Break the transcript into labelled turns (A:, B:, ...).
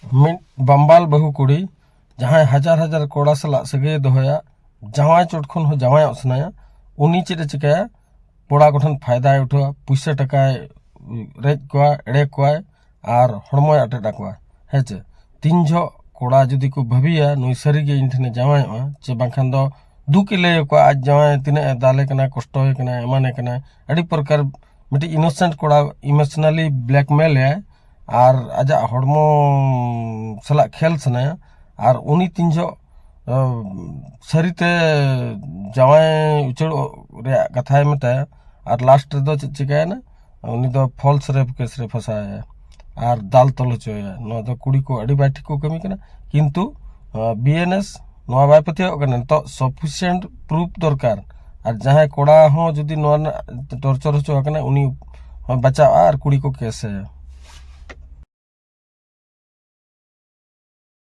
A: Mid बम्बाल बहु कुड़ी जहाँ हजार हजार कोड़ा सला सगे दोहया जावाई चोट खन हो जावाई असनाया उनी चेद चिकाया कोड़ा कोठन फायदा उठा पुइसा टका रेज को एड़े को और हड़मय अटेटा को हेचे तीन झो कोड़ा जुदी को भाविया नुई सारीगे इन ठेने जावाई चे बाखान दो दुख ले को आज जावाई तिने दाले कना कष्ट कना एमाने कना अड़ी प्रकार मिट्टी इनोसेंट कोड़ा इमोशनली ब्लैकमेल है और आजा हड़मो सला खेल सनाया और उनी तीन झो सारीते जावाई उचड़ रे कथाय मताया और लास्ट दो चिकायना उनी दो फॉल्स रेप केस रे फसाया और दाल तल हचोया नो दो कुड़ी को अड़ी बाठी को कमी कना किंतु बीएनएस नो बाय पथिया कना तो सफिशिएंट प्रूफ दरकार और जहां कोड़ा हो जदी नो टॉर्चर हचो कना उनी बचाव और कुड़ी को केस है।